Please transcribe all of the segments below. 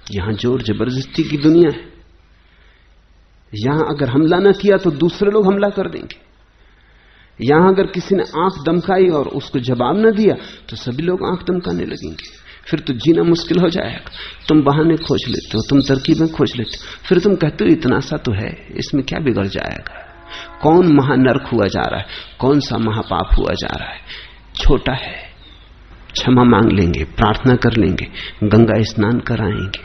यहां जोर जबरदस्ती की दुनिया है। यहां अगर हमला ना किया तो दूसरे लोग हमला कर देंगे। यहां अगर किसी ने आंख दमकाई और उसको जवाब ना दिया तो सभी लोग आंख दमकाने लगेंगे। फिर तो जीना मुश्किल हो जाएगा। तुम बहाने खोज लेते हो, तुम तरकीबें खोज लेते हो, फिर तुम कहते हो इतना सा तो है, इसमें क्या बिगड़ जाएगा। कौन महानरक हुआ जा रहा है, कौन सा महापाप हुआ जा रहा है, छोटा है। क्षमा मांग लेंगे, प्रार्थना कर लेंगे, गंगा स्नान कराएंगे,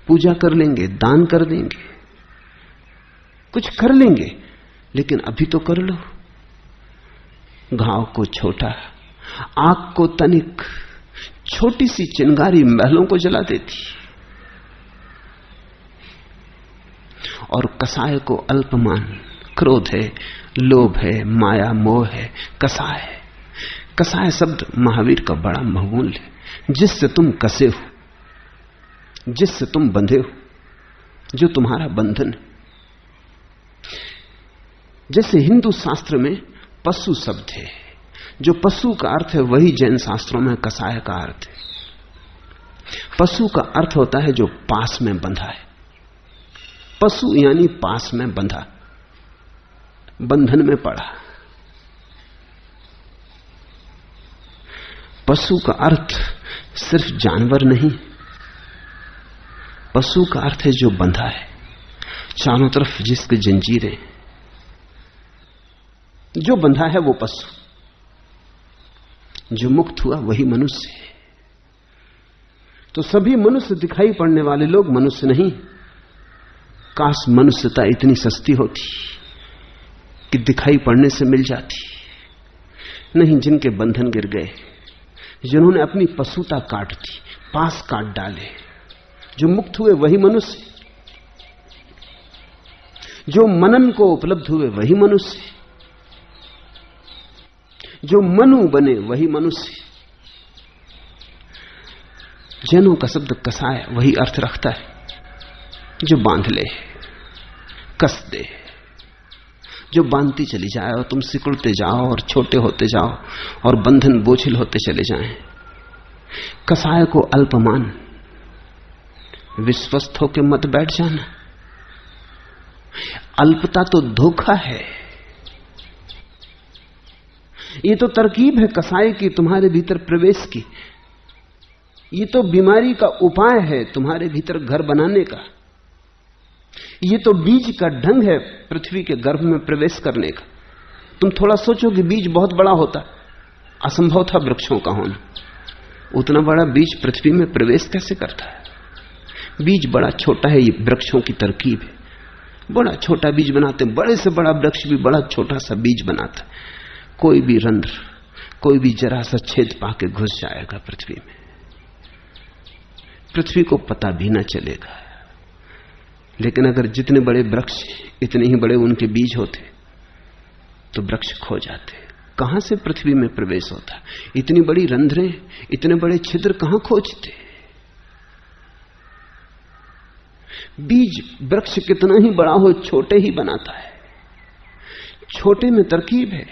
पूजा कर लेंगे, दान कर देंगे, कुछ कर लेंगे, लेकिन अभी तो कर लो। घाव को छोटा, आग को तनिक, छोटी सी चिंगारी महलों को जला देती और कसाय को अल्पमान। क्रोध है, लोभ है, माया मोह है, कसाय है। कसाय शब्द महावीर का बड़ा महमूल है, जिससे तुम कसे हो, जिससे तुम बंधे हो, जो तुम्हारा बंधन है। जैसे हिंदू शास्त्र में पशु शब्द है, जो पशु का अर्थ है वही जैन शास्त्रों में कसाय का अर्थ है। पशु का अर्थ होता है जो पास में बंधा है। पशु यानी पास में बंधा, बंधन में पड़ा। पशु का अर्थ सिर्फ जानवर नहीं, पशु का अर्थ है जो बंधा है, चारों तरफ जिसके जंजीरें। जो बंधा है वो पशु, जो मुक्त हुआ वही मनुष्य है। तो सभी मनुष्य दिखाई पड़ने वाले लोग मनुष्य नहीं। काश मनुष्यता इतनी सस्ती होती कि दिखाई पड़ने से मिल जाती। नहीं, जिनके बंधन गिर गए, जिन्होंने अपनी पशुता काट दी, पास काट डाले, जो मुक्त हुए वही मनुष्य, जो मनन को उपलब्ध हुए वही मनुष्य, जो मनु बने वही मनुष्य। जैनों का शब्द कसाय वही अर्थ रखता है, जो बांध ले, कस दे, जो बांधती चली जाए और तुम सिकुड़ते जाओ और छोटे होते जाओ और बंधन बोझिल होते चले जाएं। कसाय को अल्पमान, विश्वस्त होकर मत बैठ जाना। अल्पता तो धोखा है। ये तो तरकीब है कसाय की तुम्हारे भीतर प्रवेश की। ये तो बीमारी का उपाय है तुम्हारे भीतर घर बनाने का। ये तो बीज का ढंग है पृथ्वी के गर्भ में प्रवेश करने का। तुम थोड़ा सोचो कि बीज बहुत बड़ा होता, असंभव था वृक्षों का होना। उतना बड़ा बीज पृथ्वी में प्रवेश कैसे करता है? बीज बड़ा छोटा है, ये वृक्षों की तरकीब है। बड़ा छोटा बीज बनाते हैं, बड़े से बड़ा वृक्ष भी बड़ा छोटा सा बीज बनाता है। कोई भी रंध्र, कोई भी जरा सा छेद पाके घुस जाएगा पृथ्वी में, पृथ्वी को पता भी ना चलेगा। लेकिन अगर जितने बड़े वृक्ष इतने ही बड़े उनके बीज होते तो वृक्ष खो जाते। कहां से पृथ्वी में प्रवेश होता? इतनी बड़ी रंध्रें, इतने बड़े छिद्र कहां खोजते? बीज वृक्ष कितना ही बड़ा हो छोटे ही बनाता है। छोटे में तरकीब है।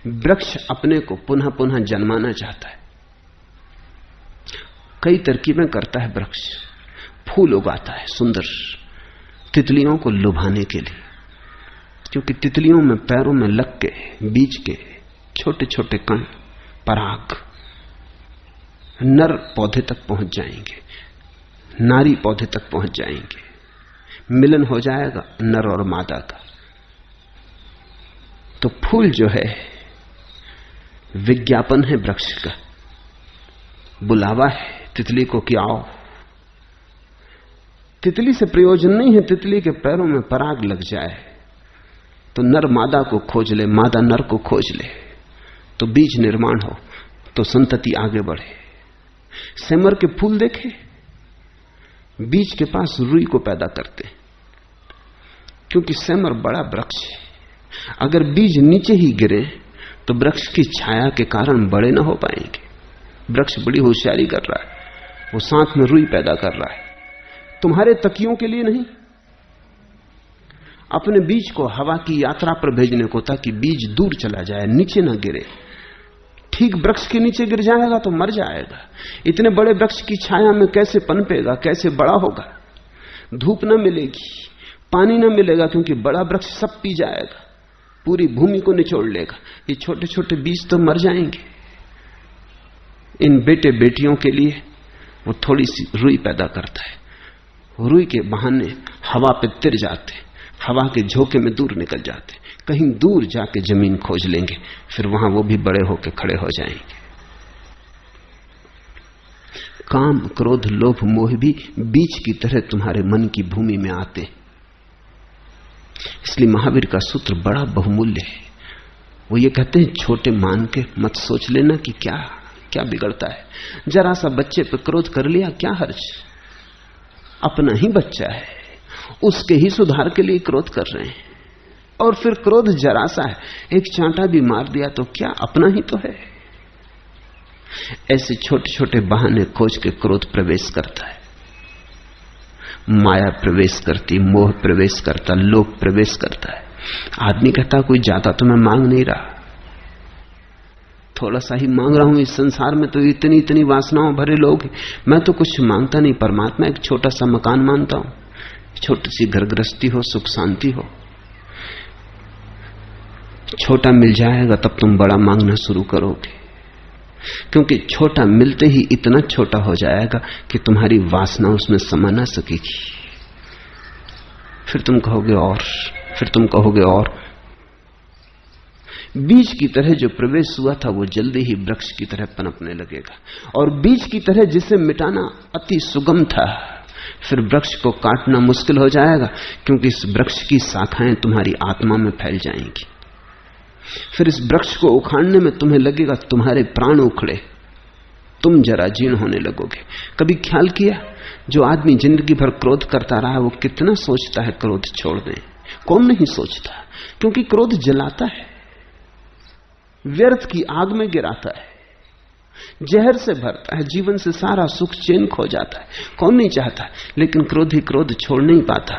वृक्ष अपने को पुनः पुनः जन्माना चाहता है, कई तरकीबें करता है वृक्ष। फूल उगाता है सुंदर, तितलियों को लुभाने के लिए, क्योंकि तितलियों में पैरों में लग के बीज के छोटे छोटे कण, पराग नर पौधे तक पहुंच जाएंगे, नारी पौधे तक पहुंच जाएंगे, मिलन हो जाएगा नर और मादा का। तो फूल जो है विज्ञापन है वृक्ष का, बुलावा है तितली को कि आओ। तितली से प्रयोजन नहीं है तितली के पैरों में पराग लग जाए तो नर मादा को खोज ले, मादा नर को खोज ले, तो बीज निर्माण हो, तो संतति आगे बढ़े। सेमर के फूल देखे, बीज के पास रुई को पैदा करते, क्योंकि सेमर बड़ा वृक्ष है। अगर बीज नीचे ही गिरे तो वृक्ष की छाया के कारण बड़े ना हो पाएंगे। वृक्ष बड़ी होशियारी कर रहा है, वो साथ में रुई पैदा कर रहा है, तुम्हारे तकियों के लिए नहीं, अपने बीज को हवा की यात्रा पर भेजने को, ताकि बीज दूर चला जाए, नीचे ना गिरे, ठीक वृक्ष के नीचे गिर जाएगा तो मर जाएगा। इतने बड़े वृक्ष की छाया में कैसे पनपेगा, कैसे बड़ा होगा? धूप न मिलेगी, पानी न मिलेगा, क्योंकि बड़ा वृक्ष सब पी जाएगा, पूरी भूमि को निचोड़ लेगा। ये छोटे छोटे बीज तो मर जाएंगे। इन बेटे बेटियों के लिए वो थोड़ी सी रुई पैदा करता है, रुई के बहाने हवा पे तिर जाते, हवा के झोंके में दूर निकल जाते, कहीं दूर जाके जमीन खोज लेंगे, फिर वहां वो भी बड़े होके खड़े हो जाएंगे। काम, क्रोध, लोभ, मोह भी बीज की तरह तुम्हारे मन की भूमि में आते। इसलिए महावीर का सूत्र बड़ा बहुमूल्य है। वो ये कहते हैं, छोटे मान के मत सोच लेना कि क्या क्या बिगड़ता है। जरा सा बच्चे पे क्रोध कर लिया, क्या हर्ज? अपना ही बच्चा है, उसके ही सुधार के लिए क्रोध कर रहे हैं। और फिर क्रोध जरा सा है, एक चांटा भी मार दिया तो क्या, अपना ही तो है। ऐसे छोटे छोटे बहाने खोज के क्रोध प्रवेश करता है, माया प्रवेश करती, मोह प्रवेश करता, लोभ प्रवेश करता है। आदमी कहता कोई ज्यादा तो मैं मांग नहीं रहा, थोड़ा सा ही मांग रहा हूं। इस संसार में तो इतनी इतनी वासनाओं भरे लोग हैं, मैं तो कुछ मांगता नहीं। परमात्मा एक छोटा सा मकान मांगता हूं, छोटी सी घर गृहस्थी हो, सुख शांति हो। छोटा मिल जाएगा तब तुम बड़ा मांगना शुरू करोगे, क्योंकि छोटा मिलते ही इतना छोटा हो जाएगा कि तुम्हारी वासना उसमें समा ना सकेगी। फिर तुम कहोगे और, फिर तुम कहोगे और। बीज की तरह जो प्रवेश हुआ था वो जल्दी ही वृक्ष की तरह पनपने लगेगा, और बीज की तरह जिसे मिटाना अति सुगम था, फिर वृक्ष को काटना मुश्किल हो जाएगा, क्योंकि इस वृक्ष की शाखाएं तुम्हारी आत्मा में फैल जाएंगी। फिर इस वृक्ष को उखाड़ने में तुम्हें लगेगा तुम्हारे प्राण उखड़े, तुम जरा जीर्ण होने लगोगे। कभी ख्याल किया, जो आदमी जिंदगी भर क्रोध करता रहा वो कितना सोचता है क्रोध छोड़ दें? कौन नहीं सोचता, क्योंकि क्रोध जलाता है, व्यर्थ की आग में गिराता है, जहर से भरता है, जीवन से सारा सुख चैन खो जाता है। कौन नहीं चाहता, लेकिन क्रोधी क्रोध छोड़ नहीं पाता।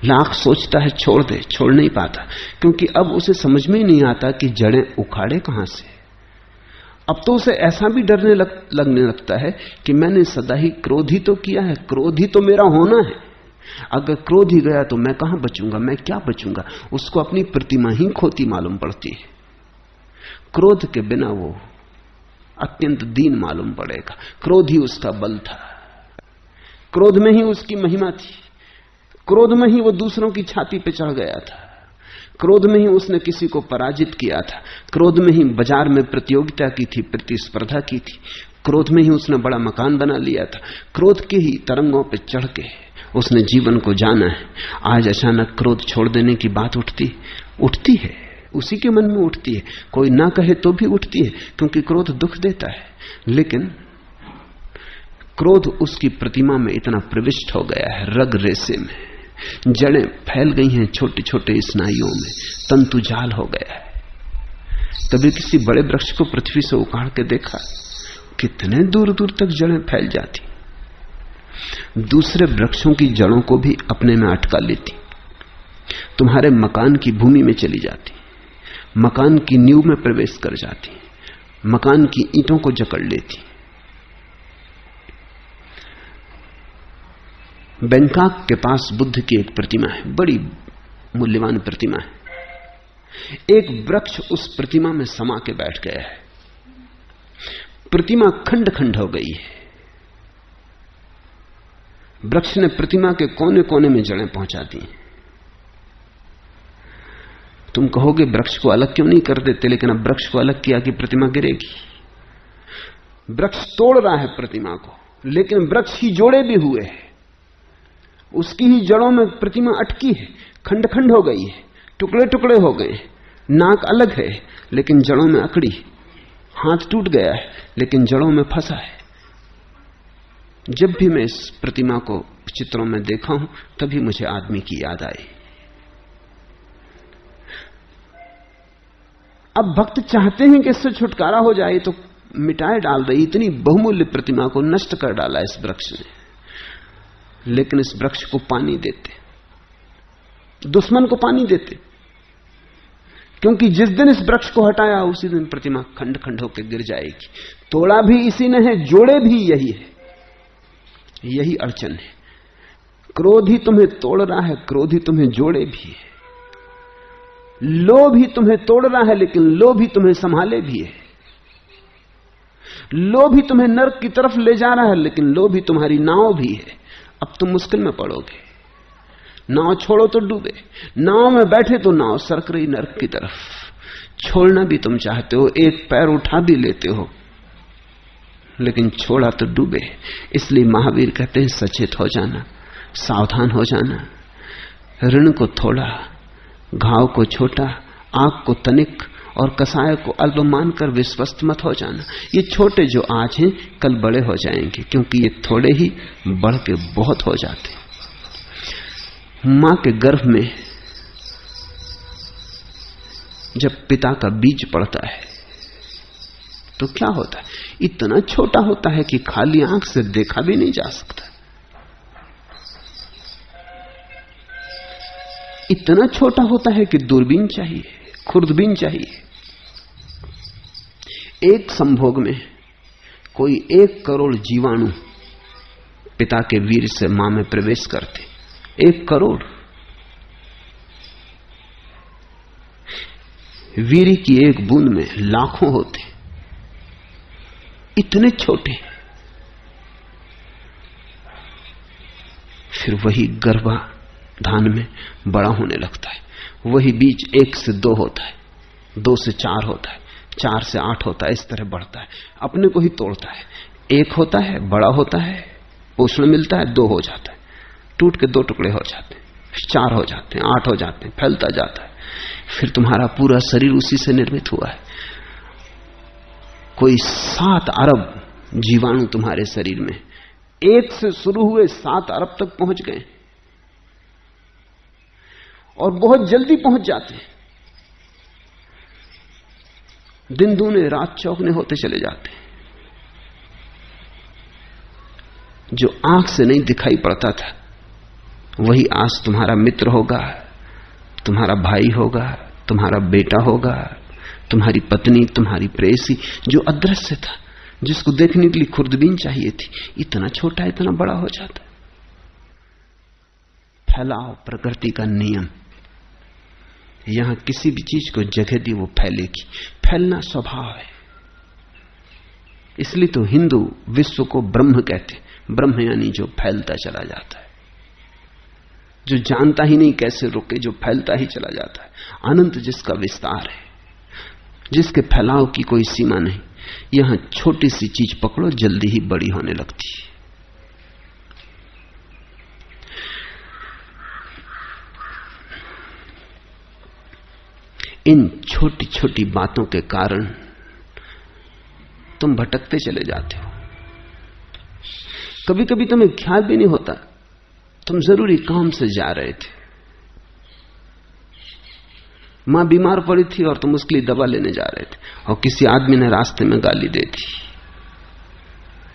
लाख सोचता है छोड़ दे, छोड़ नहीं पाता, क्योंकि अब उसे समझ में ही नहीं आता कि जड़ें उखाड़े कहां से। अब तो उसे ऐसा भी डरने लगने लगता है कि मैंने सदा ही क्रोध ही तो किया है, क्रोध ही तो मेरा होना है। अगर क्रोध ही गया तो मैं कहां बचूंगा, मैं क्या बचूंगा? उसको अपनी प्रतिमा ही खोती मालूम पड़ती है। क्रोध के बिना वो अत्यंत दीन मालूम पड़ेगा। क्रोध ही उसका बल था, क्रोध में ही उसकी महिमा थी, क्रोध में ही वो दूसरों की छाती पे चढ़ गया था, क्रोध में ही उसने किसी को पराजित किया था, क्रोध में ही बाजार में प्रतियोगिता की थी, प्रतिस्पर्धा की थी, क्रोध में ही उसने बड़ा मकान बना लिया था। क्रोध के ही तरंगों पे चढ़ के उसने जीवन को जाना है। आज अचानक क्रोध छोड़ देने की बात उठती है, उसी के मन में उठती है, कोई ना कहे तो भी उठती है, क्योंकि क्रोध दुख देता है। लेकिन क्रोध उसकी प्रतिमा में इतना प्रविष्ट हो गया है, रग रेसे में जड़ें फैल गई हैं, छोटे छोटे स्नायुओं में तंतु जाल हो गया है। कभी किसी बड़े वृक्ष को पृथ्वी से उखाड़ के देखा, कितने दूर दूर तक जड़ें फैल जाती, दूसरे वृक्षों की जड़ों को भी अपने में अटका लेती, तुम्हारे मकान की भूमि में चली जाती, मकान की नींव में प्रवेश कर जाती, मकान की ईंटों को जकड़ लेती। बैंकॉक के पास बुद्ध की एक प्रतिमा है, बड़ी मूल्यवान प्रतिमा है। एक वृक्ष उस प्रतिमा में समा के बैठ गया है, प्रतिमा खंड खंड हो गई है। वृक्ष ने प्रतिमा के कोने कोने में जड़ें पहुंचा दी। तुम कहोगे वृक्ष को अलग क्यों नहीं कर देते, लेकिन अब वृक्ष को अलग किया कि प्रतिमा गिरेगी। वृक्ष तोड़ रहा है प्रतिमा को, लेकिन वृक्ष ही जोड़े भी हुए हैं, उसकी ही जड़ों में प्रतिमा अटकी है, खंड खंड हो गई है, टुकड़े टुकड़े हो गए। नाक अलग है लेकिन जड़ों में अकड़ी, हाथ टूट गया है लेकिन जड़ों में फंसा है। जब भी मैं इस प्रतिमा को चित्रों में देखा हूं, तभी मुझे आदमी की याद आई। अब भक्त चाहते हैं कि इससे छुटकारा हो जाए, तो मिटाए डाल रही, इतनी बहुमूल्य प्रतिमा को नष्ट कर डाला इस वृक्ष ने। लेकिन इस वृक्ष को पानी देते, दुश्मन को पानी देते, क्योंकि जिस दिन इस वृक्ष को हटाया उसी दिन प्रतिमा खंड खंड होकर गिर जाएगी। तोड़ा भी इसी ने है, जोड़े भी यही है। यही अड़चन है। क्रोध ही तुम्हें तोड़ रहा है, क्रोध ही तुम्हें जोड़े भी है। लोभ ही तुम्हें तोड़ रहा है, लेकिन लोभ ही तुम्हें संभाले भी है। लोभ ही तुम्हें नरक की तरफ ले जा रहा है, लेकिन लोभ ही तुम्हारी नाव भी है। अब तुम मुश्किल में पड़ोगे। नाव छोड़ो तो डूबे, नाव में बैठे तो नाव सरक रही नरक की तरफ। छोड़ना भी तुम चाहते हो, एक पैर उठा भी लेते हो, लेकिन छोड़ा तो डूबे। इसलिए महावीर कहते हैं सचेत हो जाना, सावधान हो जाना। ऋण को थोड़ा, घाव को छोटा, आग को तनिक और कसाय को अल्प मानकर विश्वस्त मत हो जाना। ये छोटे जो आज हैं कल बड़े हो जाएंगे, क्योंकि ये थोड़े ही बढ़ के बहुत हो जाते। मां के गर्भ में जब पिता का बीज पड़ता है तो क्या होता है? इतना छोटा होता है कि खाली आंख से देखा भी नहीं जा सकता। इतना छोटा होता है कि दूरबीन चाहिए, खुर्दबीन चाहिए। एक संभोग में कोई 1 करोड़ जीवाणु पिता के वीर से मां में प्रवेश करते। 1 करोड़। वीर की एक बूंद में लाखों होते। इतने छोटे। फिर वही गर्भाधान में बड़ा होने लगता है। वही बीज 1 से 2 होता है, 2 से 4 होता है, 4 से 8 होता है। इस तरह बढ़ता है, अपने को ही तोड़ता है। 1 होता है, बड़ा होता है, पोषण मिलता है, 2 हो जाता है, टूट के 2 टुकड़े हो जाते हैं, 4 हो जाते हैं, 8 हो जाते हैं, फैलता जाता है। फिर तुम्हारा पूरा शरीर उसी से निर्मित हुआ है। कोई 7 अरब जीवाणु तुम्हारे शरीर में, 1 से शुरू हुए 7 अरब तक पहुंच गए और बहुत जल्दी पहुंच जाते हैं। दिन दूने रात चौगने होते चले जाते हैं। जो आंख से नहीं दिखाई पड़ता था वही आज तुम्हारा मित्र होगा, तुम्हारा भाई होगा, तुम्हारा बेटा होगा, तुम्हारी पत्नी, तुम्हारी प्रेयसी। जो अदृश्य था, जिसको देखने के लिए खुर्दबीन चाहिए थी, इतना छोटा इतना बड़ा हो जाता। फैलाव प्रकृति का नियम। यहां किसी भी चीज को जगह दी वो फैलेगी। फैलना स्वभाव है। इसलिए तो हिंदू विश्व को ब्रह्म कहते। ब्रह्म यानी जो फैलता चला जाता है, जो जानता ही नहीं कैसे रुके, जो फैलता ही चला जाता है। अनंत जिसका विस्तार है, जिसके फैलाव की कोई सीमा नहीं। यहां छोटी सी चीज पकड़ो, जल्दी ही बड़ी होने लगती है। इन छोटी छोटी बातों के कारण तुम भटकते चले जाते हो। कभी कभी तुम्हें ख्याल भी नहीं होता तुम जरूरी काम से जा रहे थे। मां बीमार पड़ी थी और तुम उसके लिए दवा लेने जा रहे थे, और किसी आदमी ने रास्ते में गाली दे दी।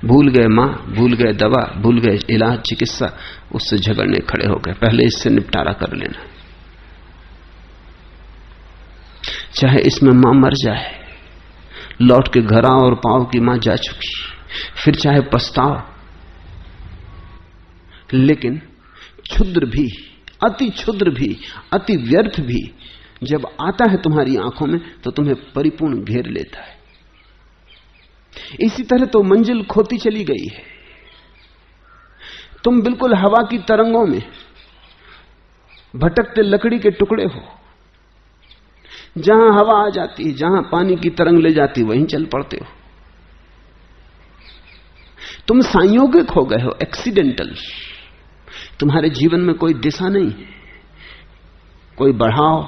भूल गए मां, भूल गए दवा, भूल गए इलाज, चिकित्सा। उससे झगड़ने खड़े हो गए। पहले इससे निपटारा कर लेना। चाहे इसमें मां मर जाए, लौट के घर आओ और पाओ कि मां जा चुकी, फिर चाहे पछताओ। लेकिन क्षुद्र भी, अति क्षुद्र भी, अति व्यर्थ भी जब आता है तुम्हारी आंखों में तो तुम्हें परिपूर्ण घेर लेता है। इसी तरह तो मंजिल खोती चली गई है। तुम बिल्कुल हवा की तरंगों में भटकते लकड़ी के टुकड़े हो। जहां हवा आ जाती है, जहां पानी की तरंग ले जाती, वहीं चल पड़ते हो। तुम संयोगिक हो गए हो, एक्सीडेंटल। तुम्हारे जीवन में कोई दिशा नहीं है, कोई बढ़ाव,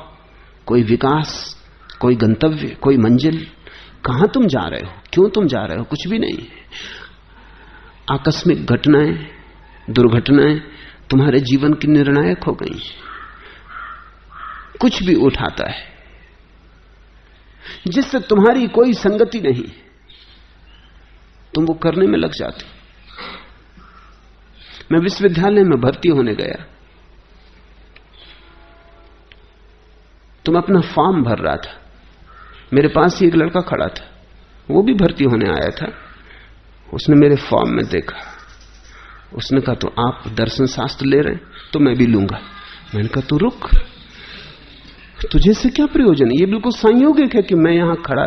कोई विकास, कोई गंतव्य, कोई मंजिल। कहां तुम जा रहे हो, क्यों तुम जा रहे हो, कुछ भी नहीं है। आकस्मिक घटनाएं, दुर्घटनाएं तुम्हारे जीवन की निर्णायक हो गई। कुछ भी उठाता है जिससे तुम्हारी कोई संगति नहीं, तुम वो करने में लग जाते। मैं विश्वविद्यालय में भर्ती होने गया तो मैं अपना फॉर्म भर रहा था, मेरे पास ही एक लड़का खड़ा था, वो भी भर्ती होने आया था। उसने मेरे फॉर्म में देखा, उसने कहा तो आप दर्शन शास्त्र ले रहे हैं, तो मैं भी लूंगा। मैंने कहा तो रुक, तुझे से क्या प्रयोजन है? ये बिल्कुल संयोगिक है कि मैं यहां खड़ा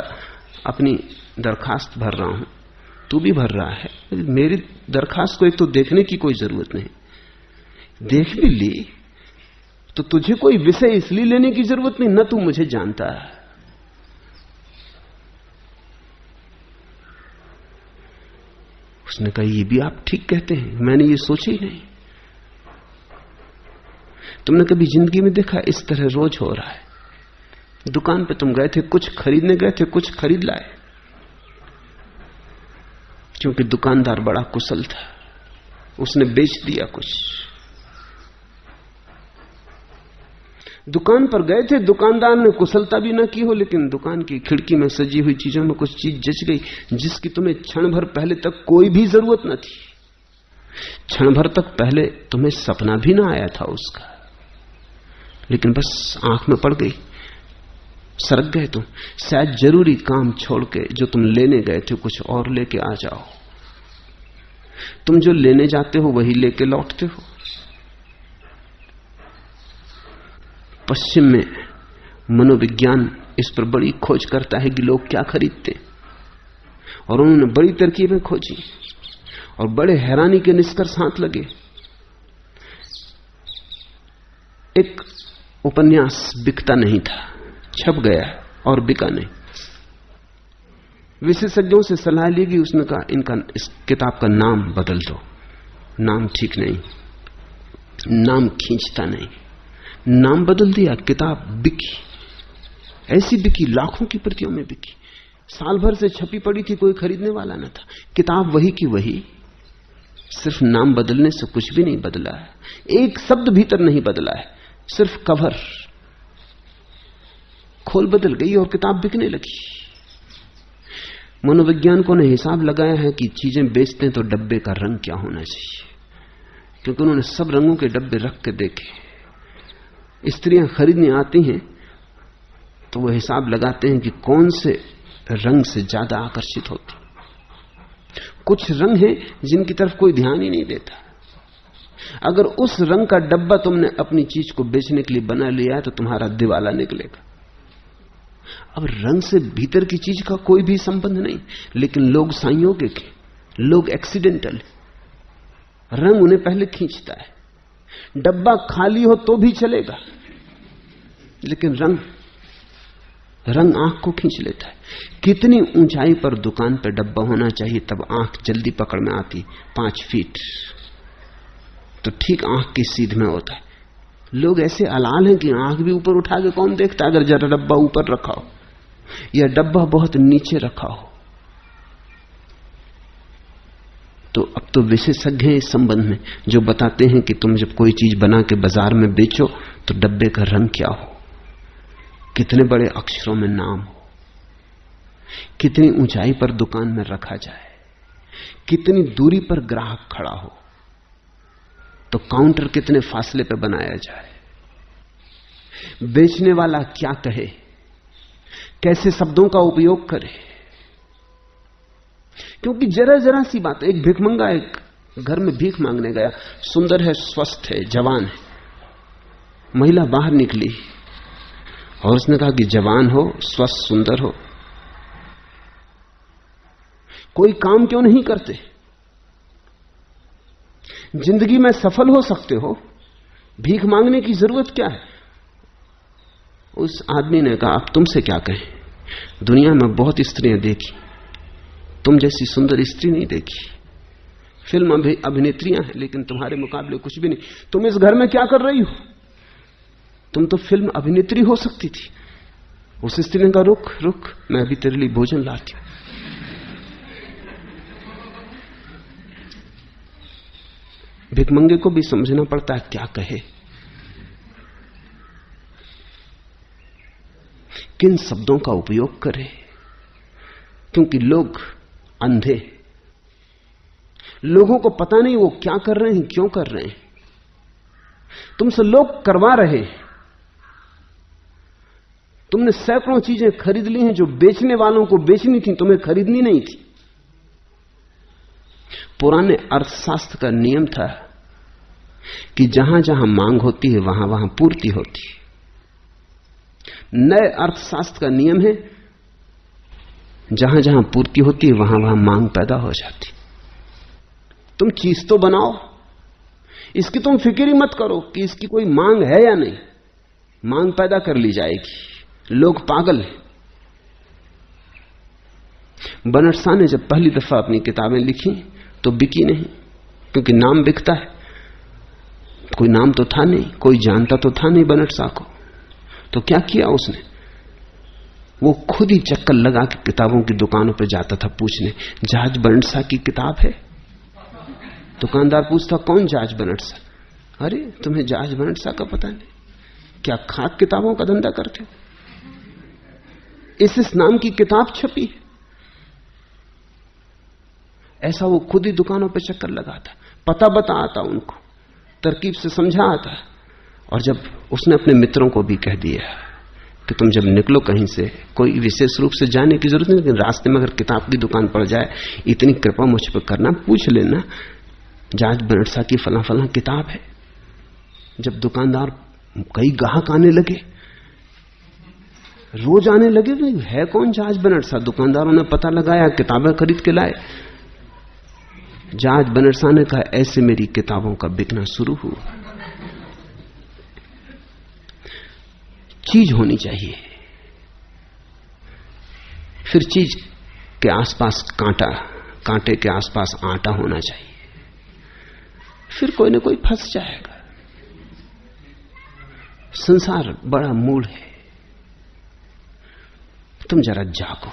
अपनी दरखास्त भर रहा हूं, तू भी भर रहा है। मेरी दरखास्त को एक तो देखने की कोई जरूरत नहीं, देख भी ली तो तुझे कोई विषय इसलिए लेने की जरूरत नहीं, न तू मुझे जानता है। उसने कहा ये भी आप ठीक कहते हैं, मैंने ये सोचा ही नहीं। तुमने कभी जिंदगी में देखा इस तरह रोज हो रहा है? दुकान पे तुम गए थे, कुछ खरीदने गए थे, कुछ खरीद लाए, क्योंकि दुकानदार बड़ा कुशल था, उसने बेच दिया कुछ। दुकान पर गए थे, दुकानदार ने कुशलता भी ना की हो, लेकिन दुकान की खिड़की में सजी हुई चीजों में कुछ चीज जच गई जिसकी तुम्हें क्षण भर पहले तक कोई भी जरूरत न थी। क्षण भर तक पहले तुम्हें सपना भी ना आया था उसका, लेकिन बस आंख में पड़ गई, सरक गए तुम। शायद जरूरी काम छोड़ के जो तुम लेने गए थे कुछ और लेके आ जाओ। तुम जो लेने जाते हो वही लेके लौटते हो। पश्चिम में मनोविज्ञान इस पर बड़ी खोज करता है कि लोग क्या खरीदते, और उन्होंने बड़ी तरकीबें खोजी और बड़े हैरानी के निष्कर्ष हाथ लगे। एक उपन्यास बिकता नहीं था, छप गया और बिका नहीं। विशेषज्ञों से सलाह ली गई, उसने कहा इस किताब का नाम बदल दो, नाम ठीक नहीं, नाम खींचता नहीं। नाम बदल दिया, किताब बिकी, ऐसी बिकी, लाखों की प्रतियों में बिकी। साल भर से छपी पड़ी थी, कोई खरीदने वाला न था। किताब वही की वही, सिर्फ नाम बदलने से कुछ भी नहीं बदला है, एक शब्द भीतर नहीं बदला है, सिर्फ कवर खोल बदल गई और किताब बिकने लगी। मनोवैज्ञानिकों ने हिसाब लगाया है कि चीजें बेचते हैं तो डब्बे का रंग क्या होना चाहिए, क्योंकि उन्होंने सब रंगों के डब्बे रख के देखे। स्त्रियां खरीदने आती हैं तो वो हिसाब लगाते हैं कि कौन से रंग से ज्यादा आकर्षित होती। कुछ रंग हैं जिनकी तरफ कोई ध्यान ही नहीं देता। अगर उस रंग का डब्बा तुमने अपनी चीज को बेचने के लिए बना लिया है तो तुम्हारा दिवाला निकलेगा। अब रंग से भीतर की चीज का कोई भी संबंध नहीं, लेकिन लोग संयोगिक हैं, लोग एक्सीडेंटल हैं। रंग उन्हें पहले खींचता है। डब्बा खाली हो तो भी चलेगा, लेकिन रंग आंख को खींच लेता है। कितनी ऊंचाई पर दुकान पर डब्बा होना चाहिए तब आंख जल्दी पकड़ में आती? 5 फीट, तो ठीक आंख की सीध में होता है। लोग ऐसे अलाल हैं कि आंख भी ऊपर उठा के कौन देखता, अगर जरा डब्बा ऊपर रखा हो या डब्बा बहुत नीचे रखा हो। तो अब तो विशेषज्ञ हैं इस संबंध में, जो बताते हैं कि तुम जब कोई चीज बना के बाजार में बेचो तो डब्बे का रंग क्या हो, कितने बड़े अक्षरों में नाम हो, कितनी ऊंचाई पर दुकान में रखा जाए, कितनी दूरी पर ग्राहक खड़ा हो, तो काउंटर कितने फासले पर बनाया जाए, बेचने वाला क्या कहे, कैसे शब्दों का उपयोग करे। क्योंकि जरा जरा सी बात, एक भिखमंगा एक घर में भीख मांगने गया, सुंदर है, स्वस्थ है, जवान है। महिला बाहर निकली और उसने कहा कि जवान हो, स्वस्थ, सुंदर हो, कोई काम क्यों नहीं करते? जिंदगी में सफल हो सकते हो, भीख मांगने की जरूरत क्या है? उस आदमी ने कहा अब तुमसे क्या कहें, दुनिया में बहुत स्त्रियां देखी, तुम जैसी सुंदर स्त्री नहीं देखी। फिल्म अभिनेत्रियां हैं लेकिन तुम्हारे मुकाबले कुछ भी नहीं। तुम इस घर में क्या कर रही हो? तुम तो फिल्म अभिनेत्री हो सकती थी। उस स्त्री ने कहा रुक रुक, मैं अभी तेरे लिए भोजन लाती हूं। भिखमंगे को भी समझना पड़ता है क्या कहे, किन शब्दों का उपयोग करे, क्योंकि लोग अंधे, लोगों को पता नहीं वो क्या कर रहे हैं, क्यों कर रहे हैं। तुमसे लोग करवा रहे हैं, तुमने सैकड़ों चीजें खरीद ली हैं जो बेचने वालों को बेचनी थी, तुम्हें खरीदनी नहीं थी। पुराने अर्थशास्त्र का नियम था कि जहां जहां मांग होती है वहां वहां पूर्ति होती है। नए अर्थशास्त्र का नियम है जहां जहां पूर्ति होती है वहां वहां मांग पैदा हो जाती। तुम चीज तो बनाओ, इसकी तुम फिक्र ही मत करो कि इसकी कोई मांग है या नहीं, मांग पैदा कर ली जाएगी। लोग पागल हैं। बनट शाह ने जब पहली दफा अपनी किताबें लिखी तो बिकी नहीं, क्योंकि नाम बिकता है। कोई नाम तो था नहीं, कोई जानता तो था नहीं बनट शाह को। तो क्या किया उसने? वो खुद ही चक्कर लगा के किताबों की दुकानों पर जाता था पूछने, जहाज बनट शाह की किताब है? दुकानदार पूछता, कौन जहाज बनट शाह? अरे तुम्हें जहाज बनट शाह का पता नहीं? क्या खाक किताबों का धंधा करते हो? इस नाम की किताब छपी। ऐसा वो खुद ही दुकानों पर चक्कर लगाता, पता बता आता, उनको तरकीब से समझा आता। और जब उसने अपने मित्रों को भी कह दिया कि तुम जब निकलो कहीं से, कोई विशेष रूप से जाने की जरूरत नहीं, लेकिन रास्ते में अगर किताब की दुकान पड़ जाए, इतनी कृपा मुझ पर करना, पूछ लेना जहाज बनट शाह की फला फला किताब है। जब दुकानदार, कई ग्राहक आने लगे, रोज आने लगे, है कौन जहाज बनट शाह? दुकानदारों ने पता लगाया, किताबें खरीद के लाए। जहाज बनट शाह ने कहा, ऐसे मेरी किताबों का बिकना शुरू हुआ। चीज होनी चाहिए, फिर चीज के आसपास कांटा, कांटे के आसपास आटा होना चाहिए, फिर कोई ना कोई फंस जाएगा। संसार बड़ा मूढ़ है। तुम जरा जागो।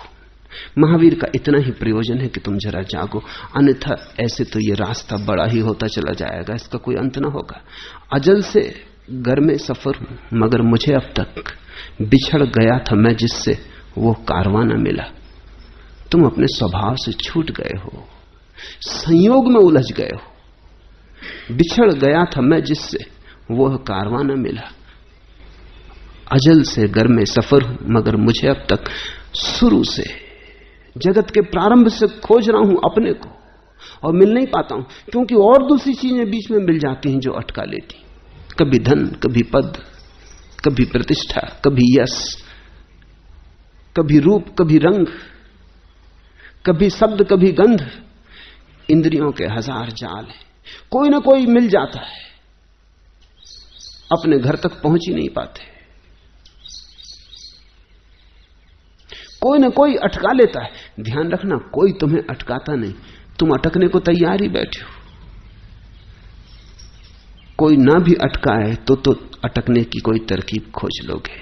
महावीर का इतना ही प्रयोजन है कि तुम जरा जागो, अन्यथा ऐसे तो ये रास्ता बड़ा ही होता चला जाएगा, इसका कोई अंत ना होगा। अजल से घर में सफर हूं, मगर मुझे अब तक बिछड़ गया था मैं जिससे वो कारवां न मिला। तुम अपने स्वभाव से छूट गए हो, संयोग में उलझ गए हो। बिछड़ गया था मैं जिससे वो कारवां न मिला। अजल से घर में सफर हूं, मगर मुझे अब तक शुरू से, जगत के प्रारंभ से खोज रहा हूं अपने को, और मिल नहीं पाता हूं, क्योंकि और दूसरी चीजें बीच में मिल जाती हैं जो अटका लेती। कभी धन, कभी पद, कभी प्रतिष्ठा, कभी यश, कभी रूप, कभी रंग, कभी शब्द, कभी गंध। इंद्रियों के हजार जाल हैं, कोई ना कोई मिल जाता है, अपने घर तक पहुंच ही नहीं पाते। कोई ना कोई अटका लेता है। ध्यान रखना, कोई तुम्हें अटकाता नहीं, तुम अटकने को तैयार ही बैठे हो। कोई ना भी अटकाए तो अटकने की कोई तरकीब खोज लोगे।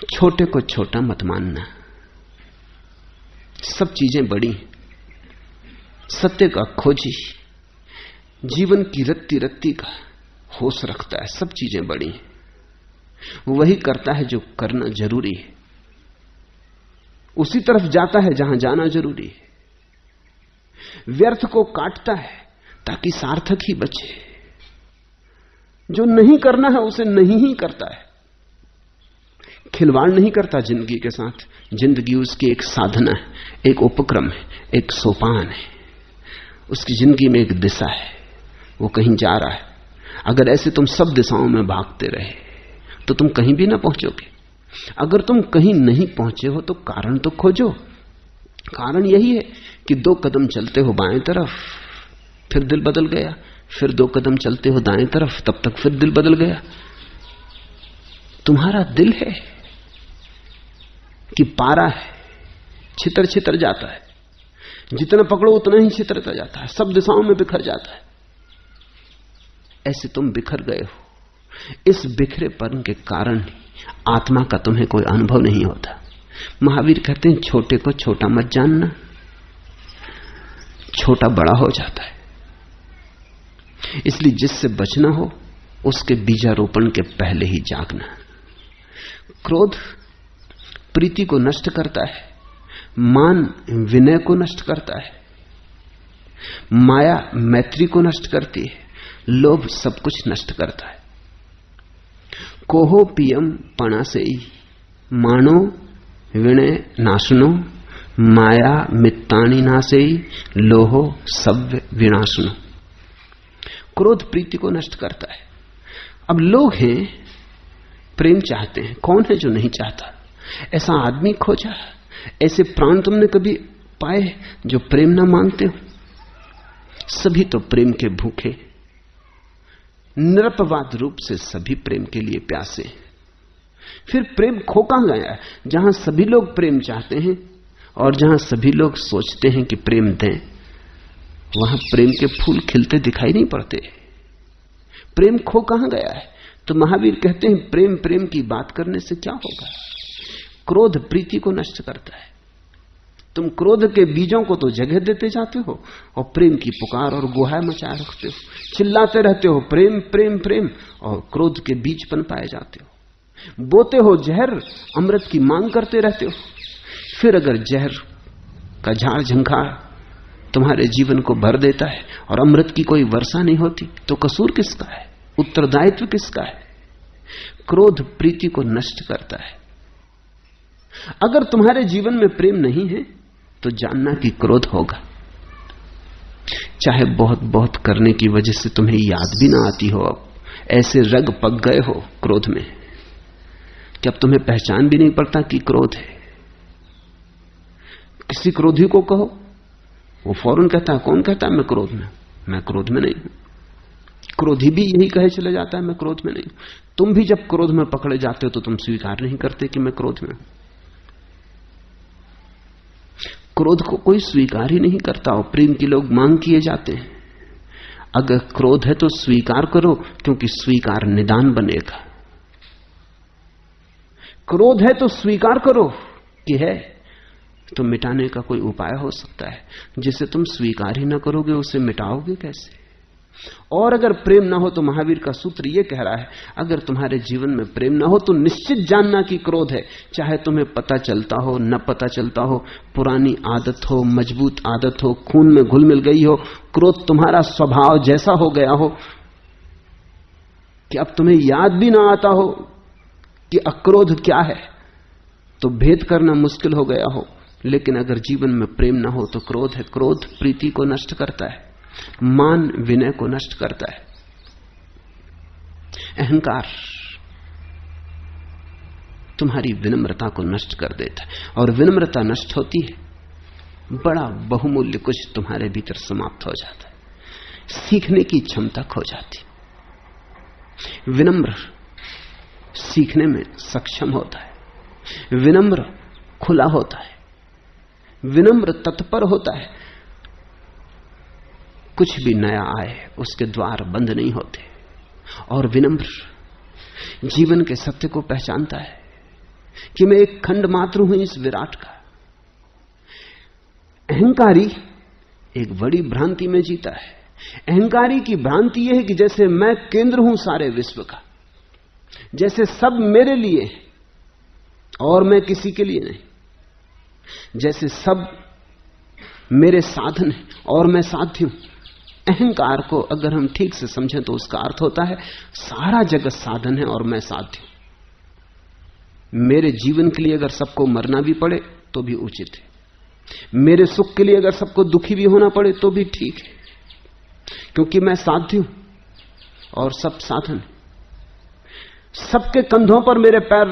छोटे को छोटा मत मानना, सब चीजें बड़ी। सत्य का खोजी जीवन की रत्ती रत्ती का होश रखता है, सब चीजें बड़ी। वही करता है जो करना जरूरी है, उसी तरफ जाता है जहां जाना जरूरी है। व्यर्थ को काटता है ताकि सार्थक ही बचे। जो नहीं करना है उसे नहीं ही करता है, खिलवाड़ नहीं करता जिंदगी के साथ। जिंदगी उसकी एक साधना है, एक उपक्रम है, एक सोपान है। उसकी जिंदगी में एक दिशा है, वो कहीं जा रहा है। अगर ऐसे तुम सब दिशाओं में भागते रहे तो तुम कहीं भी ना पहुंचोगे। अगर तुम कहीं नहीं पहुंचे हो तो कारण तो खोजो। कारण यही है कि 2 कदम चलते हो बाएं तरफ, फिर दिल बदल गया, फिर 2 कदम चलते हो दाएं तरफ, तब तक फिर दिल बदल गया। तुम्हारा दिल है कि पारा है, छितर छितर जाता है, जितना पकड़ो उतना ही छितरता जाता है, सब दिशाओं में बिखर जाता है। ऐसे तुम बिखर गए हो। इस बिखरेपन के कारण आत्मा का तुम्हें कोई अनुभव नहीं होता। महावीर कहते हैं, छोटे को छोटा मत जानना, छोटा बड़ा हो जाता है। इसलिए जिससे बचना हो उसके बीजारोपण के पहले ही जागना। क्रोध प्रीति को नष्ट करता है, मान विनय को नष्ट करता है, माया मैत्री को नष्ट करती है, लोभ सब कुछ नष्ट करता है। कोहो पियम पणासेई, मानो विनय नाशनो माया मित्तानि नासेई लोहो सव्य विनाशनो। क्रोध प्रीति को नष्ट करता है। अब लोग हैं प्रेम चाहते हैं, कौन है जो नहीं चाहता? ऐसा आदमी खोजा, ऐसे प्राण तुमने कभी पाए जो प्रेम ना मांगते हो? सभी तो प्रेम के भूखे, निरपवाद रूप से सभी प्रेम के लिए प्यासे। फिर प्रेम खो कहां गया? जहां सभी लोग प्रेम चाहते हैं और जहां सभी लोग सोचते हैं कि प्रेम दें, वहां प्रेम के फूल खिलते दिखाई नहीं पड़ते। प्रेम खो कहां गया है? तो महावीर कहते हैं प्रेम प्रेम की बात करने से क्या होगा? क्रोध प्रीति को नष्ट करता है। तुम क्रोध के बीजों को तो जगह देते जाते हो और प्रेम की पुकार और गुहार मचाए रखते हो, चिल्लाते रहते हो प्रेम प्रेम प्रेम, और क्रोध के बीज पनपाए जाते हो। बोते हो जहर, अमृत की मांग करते रहते हो। फिर अगर जहर का झाड़ झंखार तुम्हारे जीवन को भर देता है और अमृत की कोई वर्षा नहीं होती, तो कसूर किसका है? उत्तरदायित्व किसका है? क्रोध प्रीति को नष्ट करता है। अगर तुम्हारे जीवन में प्रेम नहीं है तो जानना कि क्रोध होगा। चाहे बहुत बहुत करने की वजह से तुम्हें याद भी ना आती हो, अब ऐसे रग पक गए हो क्रोध में कि अब तुम्हें पहचान भी नहीं पड़ता कि क्रोध है। किसी क्रोधी को कहो, वो फौरन कहता है, कौन कहता है मैं क्रोध में? मैं क्रोध में नहीं हूं। क्रोधी भी यही कहे चले जाता है मैं क्रोध में नहीं हूं। तुम भी जब क्रोध में पकड़े जाते हो तो तुम स्वीकार नहीं करते कि मैं क्रोध में हूं। क्रोध को कोई स्वीकार ही नहीं करता और प्रेम की लोग मांग किए जाते हैं। अगर क्रोध है तो स्वीकार करो, क्योंकि स्वीकार निदान बनेगा। क्रोध है तो स्वीकार करो कि है, तो मिटाने का कोई उपाय हो सकता है। जिसे तुम स्वीकार ही ना करोगे उसे मिटाओगे कैसे? और अगर प्रेम ना हो तो महावीर का सूत्र यह कह रहा है, अगर तुम्हारे जीवन में प्रेम ना हो तो निश्चित जानना कि क्रोध है। चाहे तुम्हें पता चलता हो न पता चलता हो, पुरानी आदत हो, मजबूत आदत हो, खून में घुल मिल गई हो, क्रोध तुम्हारा स्वभाव जैसा हो गया हो कि अब तुम्हें याद भी ना आता हो कि अक्रोध क्या है, तो भेद करना मुश्किल हो गया हो। लेकिन अगर जीवन में प्रेम ना हो तो क्रोध है। क्रोध प्रीति को नष्ट करता है, मान विनय को नष्ट करता है। अहंकार तुम्हारी विनम्रता को नष्ट कर देता है, और विनम्रता नष्ट होती है, बड़ा बहुमूल्य कुछ तुम्हारे भीतर समाप्त हो जाता है। सीखने की क्षमता खो जाती। विनम्र सीखने में सक्षम होता है, विनम्र खुला होता है, विनम्र तत्पर होता है। कुछ भी नया आए उसके द्वार बंद नहीं होते। और विनम्र जीवन के सत्य को पहचानता है कि मैं एक खंड मात्र हूं इस विराट का। अहंकारी एक बड़ी भ्रांति में जीता है। अहंकारी की भ्रांति यह है कि जैसे मैं केंद्र हूं सारे विश्व का, जैसे सब मेरे लिए और मैं किसी के लिए नहीं, जैसे सब मेरे साधन है और मैं साध्य हूं। अहंकार को अगर हम ठीक से समझें तो उसका अर्थ होता है सारा जगत साधन है और मैं साध्य हूं। मेरे जीवन के लिए अगर सबको मरना भी पड़े तो भी उचित है, मेरे सुख के लिए अगर सबको दुखी भी होना पड़े तो भी ठीक है, क्योंकि मैं साध्य हूं और सब साधन। सबके कंधों पर मेरे पैर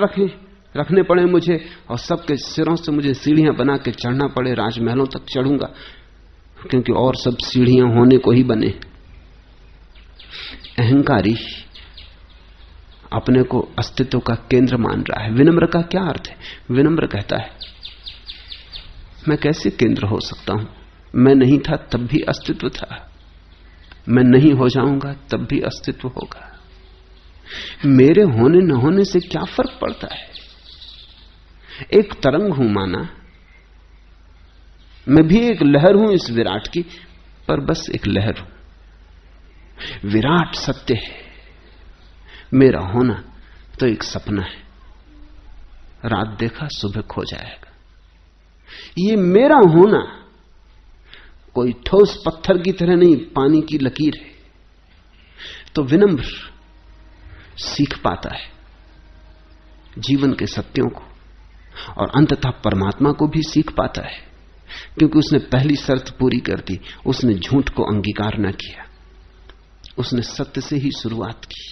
रखने पड़े मुझे, और सबके सिरों से मुझे सीढ़ियां बना के चढ़ना पड़े, राजमहलों तक चढ़ूंगा, क्योंकि और सब सीढ़ियां होने को ही बने। अहंकारी अपने को अस्तित्व का केंद्र मान रहा है। विनम्र का क्या अर्थ है? विनम्र कहता है मैं कैसे केंद्र हो सकता हूं? मैं नहीं था तब भी अस्तित्व था, मैं नहीं हो जाऊंगा तब भी अस्तित्व होगा। मेरे होने न होने से क्या फर्क पड़ता है? एक तरंग हूं माना, मैं भी एक लहर हूं इस विराट की, पर बस एक लहर हूं। विराट सत्य है, मेरा होना तो एक सपना है, रात देखा सुबह खो जाएगा। ये मेरा होना कोई ठोस पत्थर की तरह नहीं, पानी की लकीर है। तो विनम्र सीख पाता है जीवन के सत्यों को, और अंततः परमात्मा को भी सीख पाता है, क्योंकि उसने पहली शर्त पूरी कर दी, उसने झूठ को अंगीकार न किया, उसने सत्य से ही शुरुआत की।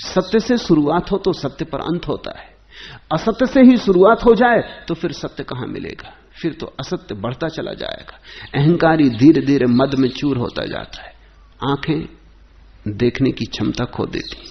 सत्य से शुरुआत हो तो सत्य पर अंत होता है, असत्य से ही शुरुआत हो जाए तो फिर सत्य कहां मिलेगा, फिर तो असत्य बढ़ता चला जाएगा। अहंकारी धीरे धीरे मद में चूर होता जाता है, आंखें देखने की क्षमता खो देती।